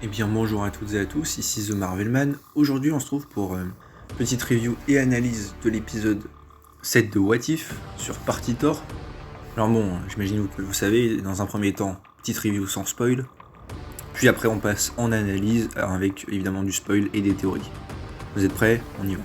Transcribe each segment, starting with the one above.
Eh bien bonjour à toutes et à tous, ici The Marvelman. Aujourd'hui on se trouve pour une petite review et analyse de l'épisode 7 de What If sur Party Thor. Alors bon, j'imagine que vous savez, dans un premier temps, petite review sans spoil. Puis après on passe en analyse avec évidemment du spoil et des théories. Vous êtes prêts? On y va.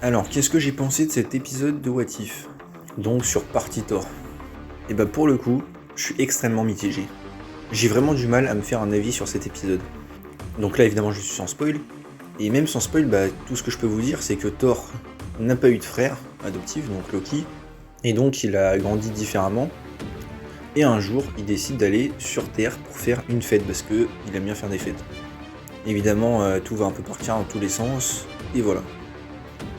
Alors qu'est-ce que j'ai pensé de cet épisode de What If? Donc sur Party Thor. Et bah pour le coup, je suis extrêmement mitigé. J'ai vraiment du mal à me faire un avis sur cet épisode. Donc là évidemment je suis sans spoil, et même sans spoil, tout ce que je peux vous dire c'est que Thor n'a pas eu de frère adoptif, donc Loki, et donc il a grandi différemment, et un jour il décide d'aller sur Terre pour faire une fête, parce que il aime bien faire des fêtes. Évidemment tout va un peu partir dans tous les sens, et voilà.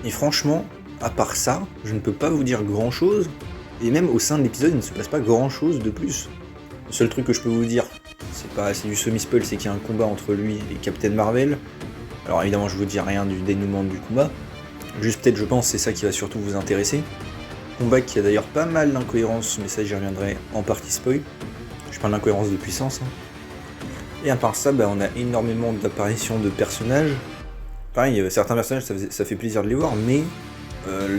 Et franchement, à part ça, je ne peux pas vous dire grand chose, et même au sein de l'épisode il ne se passe pas grand chose de plus. Le seul truc que je peux vous dire, c'est du semi-spoil, c'est qu'il y a un combat entre lui et Captain Marvel. Alors évidemment je vous dis rien du dénouement du combat, juste peut-être je pense c'est ça qui va surtout vous intéresser. Combat qui a d'ailleurs pas mal d'incohérences, mais ça j'y reviendrai en partie spoil. Je parle d'incohérence de puissance. Et à part ça, on a énormément d'apparitions de personnages. Pareil, certains personnages ça fait plaisir de les voir, mais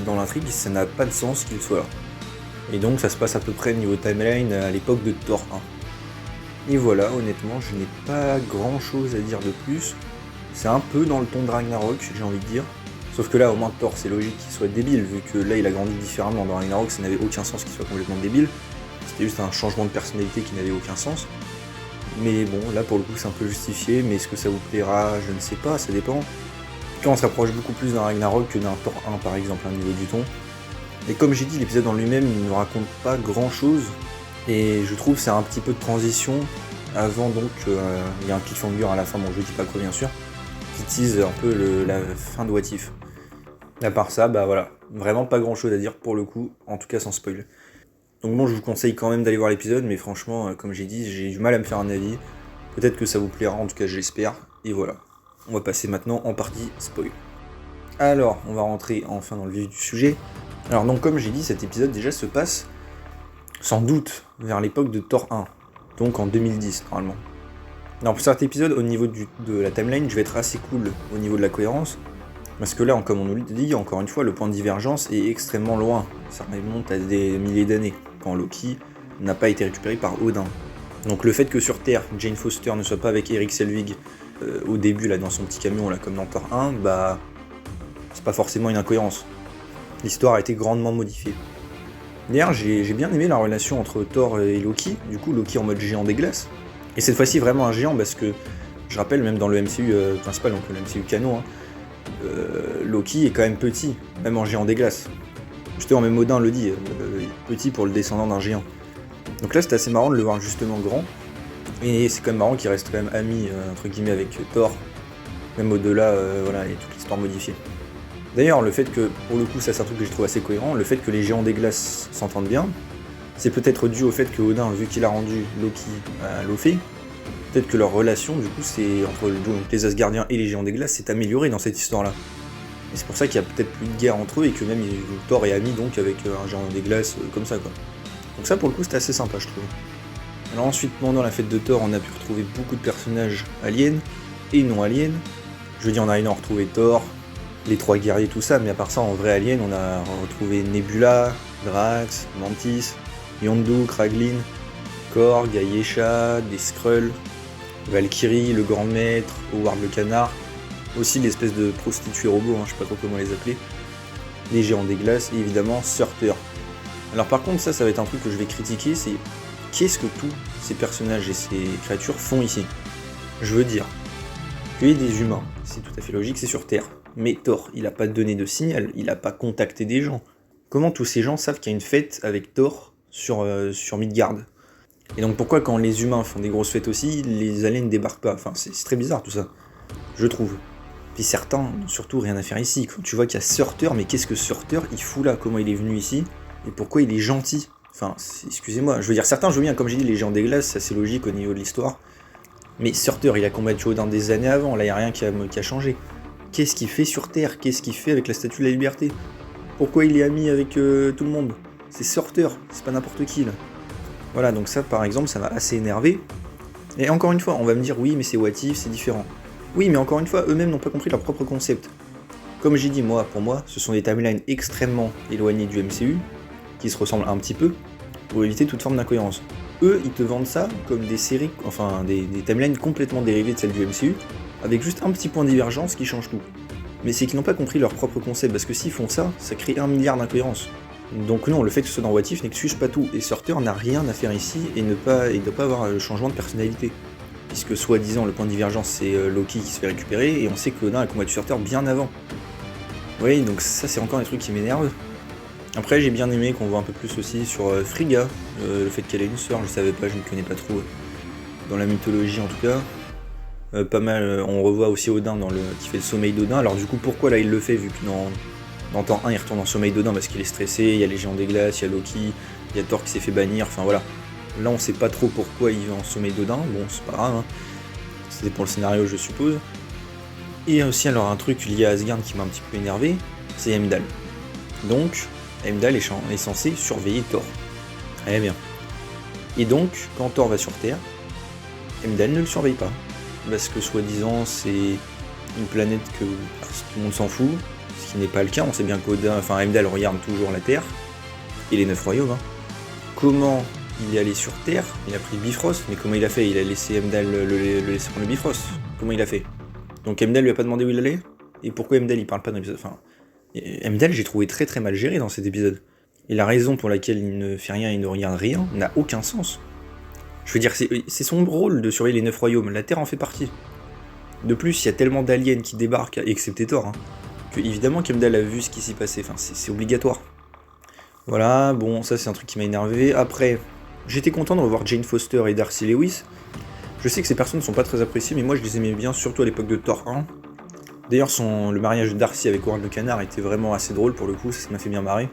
dans l'intrigue ça n'a pas de sens qu'ils soient là. Et donc ça se passe à peu près niveau timeline à l'époque de Thor 1. Et voilà, honnêtement, je n'ai pas grand chose à dire de plus. C'est un peu dans le ton de Ragnarok, j'ai envie de dire. Sauf que là, au moins Thor, c'est logique qu'il soit débile, vu que là, il a grandi différemment. Dans Ragnarok, ça n'avait aucun sens qu'il soit complètement débile. C'était juste un changement de personnalité qui n'avait aucun sens. Mais bon, là, pour le coup, c'est un peu justifié. Mais est-ce que ça vous plaira? Je ne sais pas, ça dépend. Puis on se rapproche beaucoup plus d'un Ragnarok que d'un Thor 1, par exemple, au niveau du ton. Et comme j'ai dit, l'épisode en lui-même, il ne raconte pas grand-chose. Et je trouve que c'est un petit peu de transition avant, donc il y a un cliffhanger à la fin, bon je dis pas quoi bien sûr, qui tease un peu la fin de What If. À part ça, voilà, vraiment pas grand chose à dire pour le coup, en tout cas sans spoil. Donc bon, je vous conseille quand même d'aller voir l'épisode, mais franchement, comme j'ai dit, j'ai du mal à me faire un avis. Peut-être que ça vous plaira, en tout cas j'espère, et voilà. On va passer maintenant en partie spoil. Alors, on va rentrer enfin dans le vif du sujet. Alors donc comme j'ai dit, cet épisode déjà se passe sans doute vers l'époque de Thor 1, donc en 2010 normalement. Alors pour cet épisode, au niveau de la timeline, je vais être assez cool au niveau de la cohérence, parce que là, comme on nous le dit, encore une fois, le point de divergence est extrêmement loin. Ça remonte à des milliers d'années, quand Loki n'a pas été récupéré par Odin. Donc le fait que sur Terre, Jane Foster ne soit pas avec Erik Selvig au début, là, dans son petit camion, là, comme dans Thor 1, c'est pas forcément une incohérence. L'histoire a été grandement modifiée. D'ailleurs, j'ai bien aimé la relation entre Thor et Loki, du coup Loki en mode géant des glaces. Et cette fois-ci vraiment un géant parce que, je rappelle, même dans le MCU principal, donc le MCU canon, Loki est quand même petit, même en géant des glaces. Justement, même Odin le dit, petit pour le descendant d'un géant. Donc là, c'est assez marrant de le voir justement grand, et c'est quand même marrant qu'il reste quand même ami, entre guillemets, avec Thor, même au-delà, et toute l'histoire modifiée. D'ailleurs, le fait que, pour le coup, ça c'est un truc que je trouve assez cohérent, le fait que les géants des glaces s'entendent bien, c'est peut-être dû au fait que Odin, vu qu'il a rendu Loki à Laufey, peut-être que leur relation, du coup, c'est entre les Asgardiens et les géants des glaces, s'est améliorée dans cette histoire-là. Et c'est pour ça qu'il y a peut-être plus de guerre entre eux et que même Thor est ami donc avec un géant des glaces comme ça, quoi. Donc ça, pour le coup, c'était assez sympa, je trouve. Alors ensuite, pendant la fête de Thor, on a pu retrouver beaucoup de personnages aliens et non aliens. Je veux dire, on a retrouvé Thor, les trois guerriers, tout ça, mais à part ça, en vrai alien, on a retrouvé Nebula, Drax, Mantis, Yondu, Kraglin, Korg, Ayesha, des Skrulls, Valkyrie, le Grand Maître, Howard le Canard, aussi l'espèce de prostituée robot, je sais pas trop comment les appeler, les géants des glaces, et évidemment Surtur. Alors par contre, ça va être un truc que je vais critiquer, c'est qu'est-ce que tous ces personnages et ces créatures font ici? Je veux dire, qu'il y ait des humains, c'est tout à fait logique, c'est sur Terre. Mais Thor, il a pas donné de signal, il a pas contacté des gens. Comment tous ces gens savent qu'il y a une fête avec Thor sur Midgard? Et donc pourquoi quand les humains font des grosses fêtes aussi, les aliens ne débarquent pas? Enfin, c'est très bizarre tout ça, je trouve. Puis certains n'ont surtout rien à faire ici. Quand tu vois qu'il y a Surtur, mais qu'est-ce que Surtur il fout là? Comment il est venu ici? Et pourquoi il est gentil? Enfin, excusez-moi, je veux dire, certains jouent bien, comme j'ai dit, les géants des glaces, c'est assez logique au niveau de l'histoire. Mais Surtur, il a combattu Odin des années avant, là il n'y a rien qui a changé. Qu'est-ce qu'il fait sur Terre? Qu'est-ce qu'il fait avec la Statue de la Liberté? Pourquoi il est ami avec tout le monde? C'est Surtur, c'est pas n'importe qui là. Voilà, donc ça par exemple, ça m'a assez énervé. Et encore une fois, on va me dire oui mais c'est what if, c'est différent. Oui mais encore une fois, eux-mêmes n'ont pas compris leur propre concept. Comme j'ai dit, pour moi, ce sont des timelines extrêmement éloignées du MCU, qui se ressemblent un petit peu, pour éviter toute forme d'incohérence. Eux, ils te vendent ça comme des séries, enfin des timelines complètement dérivées de celles du MCU, avec juste un petit point de divergence qui change tout. Mais c'est qu'ils n'ont pas compris leur propre concept, parce que s'ils font ça, ça crée 1 milliard d'incohérences. Donc non, le fait que ce soit dans What If n'excuse pas tout, et Surtur n'a rien à faire ici, et ne doit pas avoir le changement de personnalité. Puisque soi-disant, le point de divergence, c'est Loki qui se fait récupérer, et on sait que Odin a combattu Surtur bien avant. Oui, donc ça c'est encore des trucs qui m'énervent. Après j'ai bien aimé qu'on voit un peu plus aussi sur Frigga, le fait qu'elle ait une sœur, je savais pas, je ne connais pas trop dans la mythologie en tout cas. Pas mal, on revoit aussi Odin qui fait le sommeil d'Odin, alors du coup pourquoi là il le fait vu que dans temps 1 il retourne en sommeil d'Odin parce qu'il est stressé, il y a les géants des glaces, il y a Loki, il y a Thor qui s'est fait bannir, enfin voilà. Là on sait pas trop pourquoi il va en sommeil d'Odin, bon c'est pas grave, hein. C'était pour le scénario je suppose. Et aussi alors un truc lié à Asgard qui m'a un petit peu énervé, c'est Heimdall. Donc Heimdall est censé surveiller Thor. Très bien. Et donc quand Thor va sur Terre, Heimdall ne le surveille pas. Parce que soi-disant c'est une planète que tout le monde s'en fout, ce qui n'est pas le cas, on sait bien Heimdall regarde toujours la Terre, et les 9 royaumes. Hein. Comment il est allé sur Terre, il a pris le Bifrost, mais comment il a fait? Il a laissé Heimdall le laisser prendre le Bifrost. Comment il a fait? Donc Heimdall lui a pas demandé où il allait? Et pourquoi Heimdall il parle pas dans l'épisode? Enfin, Heimdall j'ai trouvé très très mal géré dans cet épisode. Et la raison pour laquelle il ne fait rien et ne regarde rien n'a aucun sens. Je veux dire, c'est son rôle de surveiller les 9 royaumes, la Terre en fait partie. De plus, il y a tellement d'aliens qui débarquent, excepté Thor, hein, que évidemment qu'Heimdall a vu ce qui s'y passait, enfin c'est obligatoire. Voilà, bon, ça c'est un truc qui m'a énervé. Après, j'étais content de revoir Jane Foster et Darcy Lewis. Je sais que ces personnes ne sont pas très appréciées, mais moi je les aimais bien, surtout à l'époque de Thor 1. D'ailleurs, le mariage de Darcy avec Howard le Canard était vraiment assez drôle pour le coup, ça m'a fait bien marrer.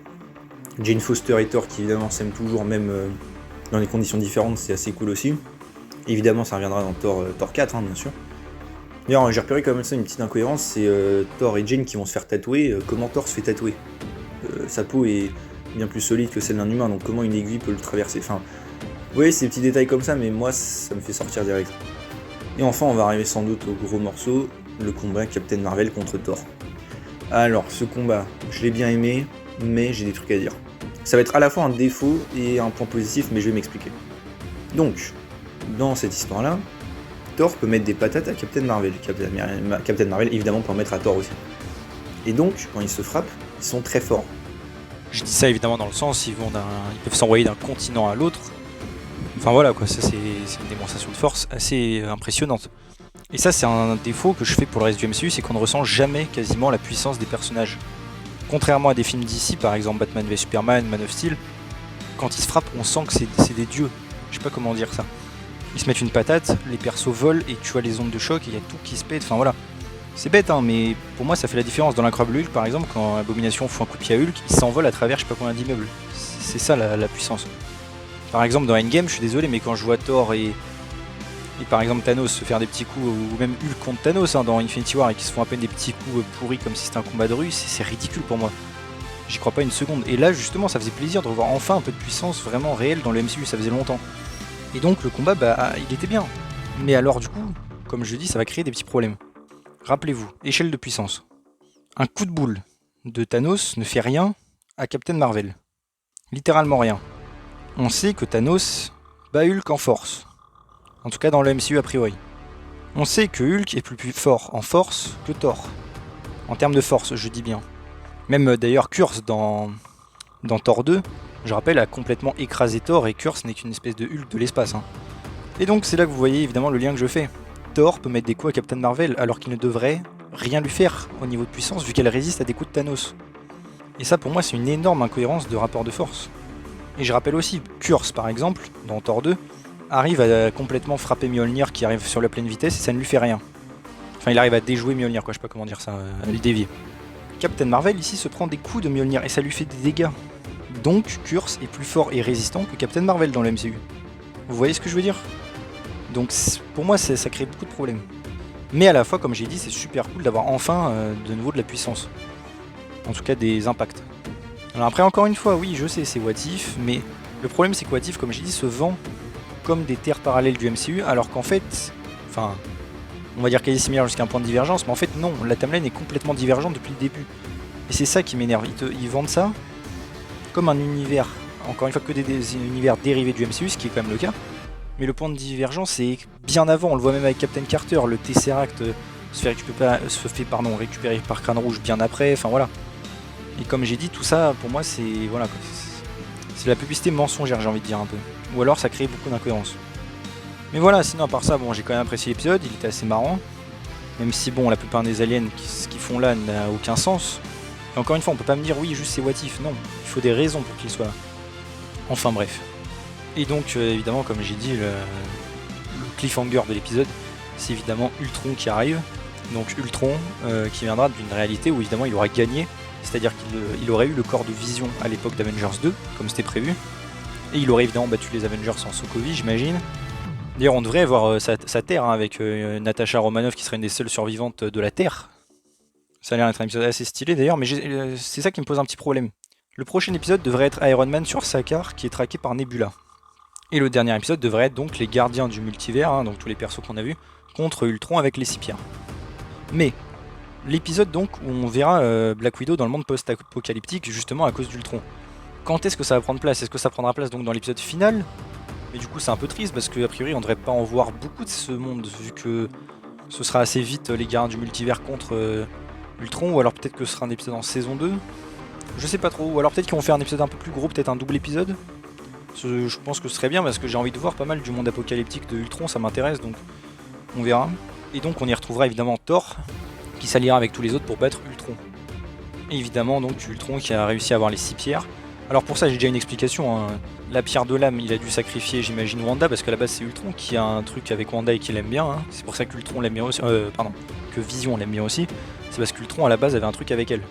Jane Foster et Thor qui évidemment s'aiment toujours, même dans des conditions différentes, c'est assez cool aussi. Évidemment, ça reviendra dans Thor 4, hein, bien sûr. D'ailleurs, j'ai repéré quand même ça une petite incohérence, c'est Thor et Jane qui vont se faire tatouer. Comment Thor se fait tatouer? Sa peau est bien plus solide que celle d'un humain, donc comment une aiguille peut le traverser? Enfin, vous voyez, ces petits détails comme ça, mais moi, ça me fait sortir direct. Et enfin, on va arriver sans doute au gros morceau, le combat Captain Marvel contre Thor. Alors, ce combat, je l'ai bien aimé, mais j'ai des trucs à dire. Ça va être à la fois un défaut et un point positif, mais je vais m'expliquer. Donc, dans cette histoire-là, Thor peut mettre des patates à Captain Marvel. Captain Marvel, évidemment, peut en mettre à Thor aussi. Et donc, quand ils se frappent, ils sont très forts. Je dis ça évidemment dans le sens, ils peuvent s'envoyer d'un continent à l'autre. Enfin voilà quoi, ça c'est une démonstration de force assez impressionnante. Et ça c'est un défaut que je fais pour le reste du MCU, c'est qu'on ne ressent jamais quasiment la puissance des personnages. Contrairement à des films d'ici, par exemple Batman v Superman, Man of Steel, quand ils se frappent, on sent que c'est des dieux. Je sais pas comment dire ça. Ils se mettent une patate, les persos volent et tu as les ondes de choc et il y a tout qui se pète, enfin voilà. C'est bête hein, mais pour moi ça fait la différence. Dans l'Incroyable Hulk par exemple, quand Abomination fout un coup de pied à Hulk, il s'envole à travers je sais pas combien d'immeubles. C'est ça la puissance. Par exemple dans Endgame, je suis désolé, mais quand je vois Thor et par exemple Thanos se faire des petits coups, ou même Hulk contre Thanos hein, dans Infinity War et qui se font à peine des petits coups pourris comme si c'était un combat de rue, c'est ridicule pour moi. J'y crois pas une seconde. Et là justement ça faisait plaisir de revoir enfin un peu de puissance vraiment réelle dans le MCU, ça faisait longtemps. Et donc le combat, il était bien. Mais alors du coup, comme je dis, ça va créer des petits problèmes. Rappelez-vous, échelle de puissance. Un coup de boule de Thanos ne fait rien à Captain Marvel. Littéralement rien. On sait que Thanos bat Hulk en force. En tout cas dans le MCU a priori. On sait que Hulk est plus fort en force que Thor. En termes de force, je dis bien. Même d'ailleurs Kurz dans Thor 2, je rappelle, a complètement écrasé Thor et Kurz n'est qu'une espèce de Hulk de l'espace. Hein. Et donc c'est là que vous voyez évidemment le lien que je fais. Thor peut mettre des coups à Captain Marvel alors qu'il ne devrait rien lui faire au niveau de puissance vu qu'elle résiste à des coups de Thanos. Et ça pour moi c'est une énorme incohérence de rapport de force. Et je rappelle aussi, Kurz par exemple, dans Thor 2, arrive à complètement frapper Mjolnir qui arrive sur la pleine vitesse et ça ne lui fait rien. Enfin il arrive à déjouer Mjolnir quoi, je sais pas comment dire ça, à le dévier. Captain Marvel ici se prend des coups de Mjolnir et ça lui fait des dégâts. Donc Kurz est plus fort et résistant que Captain Marvel dans le MCU. Vous voyez ce que je veux dire? Donc pour moi ça crée beaucoup de problèmes. Mais à la fois comme j'ai dit c'est super cool d'avoir enfin de nouveau de la puissance. En tout cas des impacts. Alors après encore une fois oui je sais c'est What If, mais le problème c'est que What If comme j'ai dit se vend comme des terres parallèles du MCU, alors qu'en fait, enfin, on va dire qu'elle est similaire jusqu'à un point de divergence, mais en fait non, la timeline est complètement divergente depuis le début. Et c'est ça qui m'énerve, ils vendent ça comme un univers, encore une fois que des univers dérivés du MCU, ce qui est quand même le cas. Mais le point de divergence c'est bien avant, on le voit même avec Captain Carter, le Tesseract se fait récupérer par Crâne Rouge bien après, enfin voilà. Et comme j'ai dit, tout ça pour moi c'est voilà, c'est la publicité mensongère, j'ai envie de dire un peu. Ou alors ça crée beaucoup d'incohérences. Mais voilà, sinon à part ça, bon, j'ai quand même apprécié l'épisode, il était assez marrant. Même si bon, la plupart des aliens, ce qu'ils font là n'a aucun sens. Et encore une fois, on peut pas me dire oui, juste c'est what if, non, il faut des raisons pour qu'il soit là. Enfin bref. Et donc évidemment, comme j'ai dit, le cliffhanger de l'épisode, c'est évidemment Ultron qui arrive. Donc Ultron qui viendra d'une réalité où évidemment il aura gagné, c'est-à-dire qu'il aurait eu le corps de Vision à l'époque d'Avengers 2, comme c'était prévu. Et il aurait évidemment battu les Avengers en Sokovie, j'imagine. D'ailleurs, on devrait avoir sa Terre, hein, avec Natasha Romanoff qui serait une des seules survivantes de la Terre. Ça a l'air d'être un épisode assez stylé d'ailleurs, mais c'est ça qui me pose un petit problème. Le prochain épisode devrait être Iron Man sur Sakaar, qui est traqué par Nebula. Et le dernier épisode devrait être donc les gardiens du multivers, hein, donc tous les persos qu'on a vus, contre Ultron avec les 6 pierres. Mais, l'épisode donc où on verra Black Widow dans le monde post-apocalyptique, justement à cause d'Ultron. Quand est-ce que ça va prendre place? Est-ce que ça prendra place donc dans l'épisode final? Mais du coup c'est un peu triste parce qu'a priori on devrait pas en voir beaucoup de ce monde vu que ce sera assez vite les gardiens du multivers contre Ultron, ou alors peut-être que ce sera un épisode en saison 2. Je sais pas trop, ou alors peut-être qu'ils vont faire un épisode un peu plus gros, peut-être un double épisode. Je pense que ce serait bien parce que j'ai envie de voir pas mal du monde apocalyptique de Ultron, ça m'intéresse donc on verra. Et donc on y retrouvera évidemment Thor qui s'alliera avec tous les autres pour battre Ultron. Et évidemment donc Ultron qui a réussi à avoir les 6 pierres. Alors pour ça j'ai déjà une explication, hein. La pierre de l'âme, il a dû sacrifier j'imagine Wanda parce qu'à la base c'est Ultron qui a un truc avec Wanda et qu'il aime bien, hein. C'est pour ça que Ultron l'aime bien aussi, que Vision l'aime bien aussi. C'est parce qu'Ultron à la base avait un truc avec elle.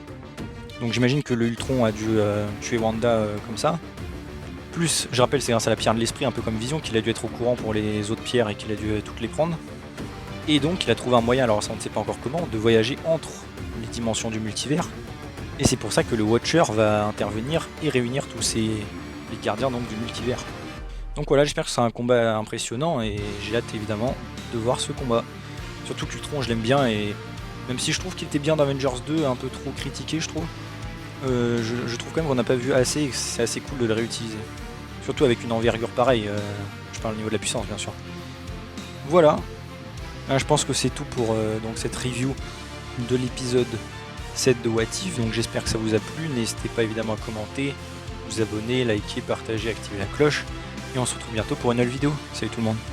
Donc j'imagine que le Ultron a dû tuer Wanda comme ça. Plus, je rappelle, c'est grâce à la pierre de l'esprit, un peu comme Vision, qu'il a dû être au courant pour les autres pierres et qu'il a dû toutes les prendre. Et donc il a trouvé un moyen, alors ça on ne sait pas encore comment, de voyager entre les dimensions du multivers. Et c'est pour ça que le Watcher va intervenir et réunir tous les gardiens donc, du multivers. Donc voilà, j'espère que c'est un combat impressionnant et j'ai hâte évidemment de voir ce combat. Surtout qu'Ultron je l'aime bien, et même si je trouve qu'il était bien dans Avengers 2, un peu trop critiqué je trouve, je trouve quand même qu'on n'a pas vu assez et que c'est assez cool de le réutiliser. Surtout avec une envergure pareille, je parle au niveau de la puissance bien sûr. Voilà, je pense que c'est tout pour donc cette review de l'épisode 7 de What If, donc j'espère que ça vous a plu, n'hésitez pas évidemment à commenter, vous abonner, liker, partager, activer la cloche, et on se retrouve bientôt pour une nouvelle vidéo. Salut tout le monde.